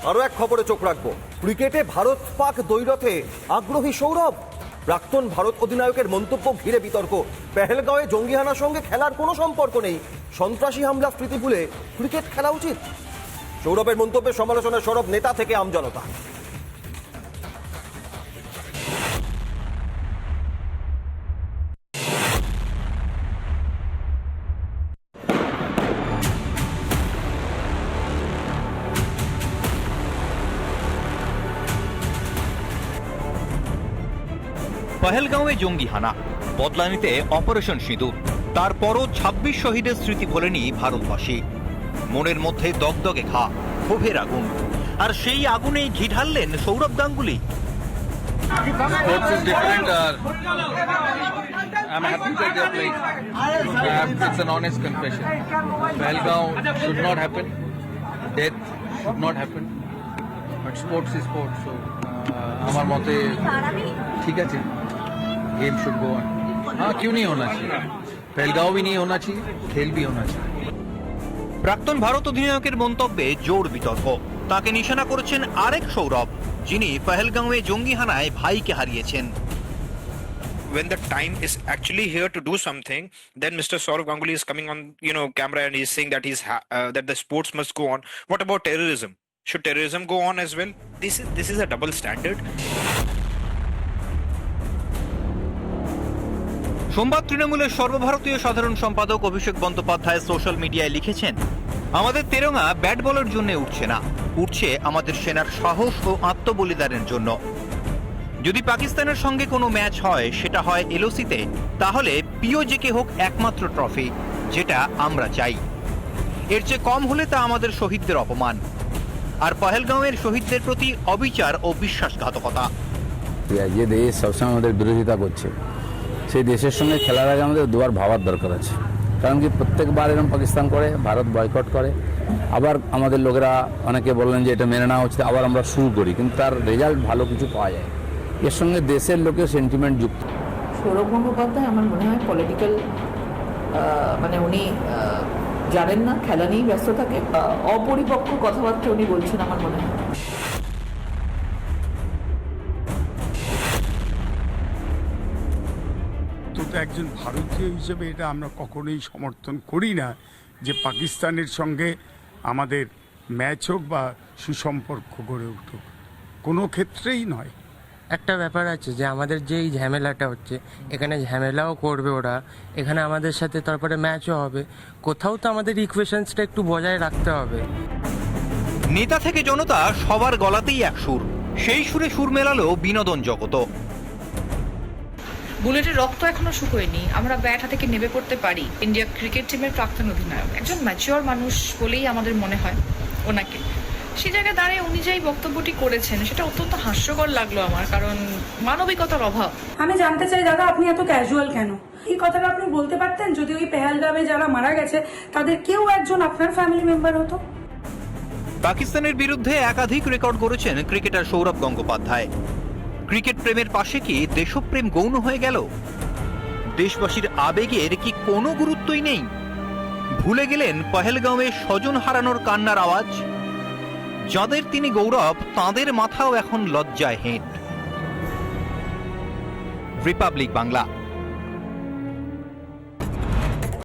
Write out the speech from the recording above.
আরো এক খবরে চোখ রাখবো। ক্রিকেটে ভারত পাক দ্বৈরথে আগ্রহী সৌরভ। প্রাক্তন ভারত অধিনায়কের মন্তব্য ঘিরে বিতর্ক। পেহেলগাঁওয়ে জঙ্গি হানার সঙ্গে খেলার কোনো সম্পর্ক নেই, সন্ত্রাসী হামলা স্মৃতি ভুলে ক্রিকেট খেলা উচিত। সৌরভের মন্তব্যের সমালোচনায় সরব নেতা থেকে আমজনতা। পহেলগাঁওয়ে জঙ্গি হানা, বদলা নিতে অপারেশন সিঁদুর। তারপরও ২৬ শহীদের স্মৃতি ভোলেনি ভারতবাসী। মনের মধ্যে দগদগে ঘা, ক্ষোভের আগুন, আর সেই আগুনেই ঘি ঢাললেন Sourav Ganguly. Sports is different. I'm happy that they're playing. It's an honest confession. Pahalgaon should not happen. Death should not happen. But sports is sports. So, আমার মতে ठीक है गेम शुड गो ऑन। हाँ क्यों नहीं होना चाहिए, पहलगांव भी नहीं होना चाहिए, खेल भी होना चाहिए। প্রাক্তন ভারত অধিনায়কের মন্তব্যে জোর বিতর্ক। তাকে নিশানা করেছেন আরেক সৌরভ, যিনি পহেলগাঁওয়ে জঙ্গি হানায় ভাইকে হারিয়েছেন। When the time is actually here to do something, then Mr. Saurav Ganguly is coming on, camera and he's saying that that the sports must go on. What about terrorism? Should terrorism go on as well? This is a double standard. সোমবার তৃণমূলের সর্বভারতীয় সাধারণ সম্পাদক Abhishek Bandyopadhyay social মিডিয়ায় লিখেছেন, আমাদের তেরঙ্গা bat বলের জন্য উঠছে না, উঠছে আমাদের সেনার সাহস ও আত্মবলিদানের জন্য। যদি পাকিস্তানের সঙ্গে কোনো ম্যাচ হয়, সেটা হয় এলওসিতে, তাহলে পিওজেকে হোক একমাত্র ট্রফি, যেটা আমরা চাই। এর চেয়ে কম হলে তা আমাদের শহীদদের অপমান, আর পহেলগাঁওয়ের শহীদদের প্রতি অবিচার ও বিশ্বাসঘাতকতা। যে দেশ সবসময় আমাদের বিরোধিতা করছে, সেই দেশের সঙ্গে খেলার আগে আমাদের দুবার ভাবার দরকার আছে। কারণ কি প্রত্যেকবার এরকম পাকিস্তান করে, ভারত বয়কট করে, আবার আমাদের লোকেরা অনেকে বললেন যে এটা মেনে নেওয়া হচ্ছে, আবার আমরা শুরু করি, কিন্তু তার রেজাল্ট ভালো কিছু পাওয়া যায়। এর সঙ্গে দেশের লোকের সেন্টিমেন্ট যুক্ত। সৌরভ গঙ্গোপাধ্যায় আমার মনে হয় পলিটিক্যাল, উনি জানেন না, খেলা নিয়েই ব্যস্ত থাকে, অপরিপক্ক কথাবার্তা উনি বলছেন আমার মনে হয়। তো একজন ভারতীয় হিসেবে এটা আমরা কখনোই সমর্থন করি না যে পাকিস্তানের সঙ্গে আমাদের ম্যাচ হোক বা সুসম্পর্ক গড়ে উঠুক, কোনো ক্ষেত্রেই নয়। একটা ব্যাপার আছে যে আমাদের যে এই ঝামেলাটা হচ্ছে, এখানে ঝামেলাও করবে ওরা, এখানে আমাদের সাথে তারপরে ম্যাচও হবে, কোথাও তো আমাদের ইকুয়েশনসটা একটু বজায় রাখতে হবে। নেতা থেকে জনতা সবার গলাতেই এক সুর, সেই সুরে সুর মেলালো বিনোদন জগত। বুলেটের রক্ত এখনো শুকোয়নি, আমরা ব্যাট হাতে কি নেমে পড়তে পারি। ইন্ডিয়া ক্রিকেট টিমের প্রাক্তন অধিনায়ক, একজন ম্যাচিওর মানুষ বলেই আমাদের মনে হয় ওনাকে। সে জায়গায় দাঁড়িয়ে উনি যেই বক্তব্যটি করেছেন, সেটা অত্যন্ত হাস্যকর লাগলো আমার, কারণ মানবিকতার অভাব। আমি জানতে চাই দাদা, আপনি এত ক্যাজুয়াল কেন? এই কথাটা আপনি বলতে পারতেন যদি ওই পেহেলগামে যারা মারা গেছে তাদের কেউ একজন আপনার ফ্যামিলি মেম্বার হতো। পাকিস্তানের বিরুদ্ধে একাধিক রেকর্ড করেছেন ক্রিকেটার সৌরভ গঙ্গোপাধ্যায়। ক্রিকেট প্রেমের পাশে কি দেশপ্রেম গৌণ হয়ে গেল? দেশবাসীর আবেগের কি কোনো গুরুত্বই নেই? ভুলে গেলেন পহেলগাঁওয়ে স্বজন হারানোর কান্নার আওয়াজ? যাদের তিনি গৌরব, তাঁদের মাথাও এখন লজ্জায় হেঁট। রিপাবলিক বাংলা।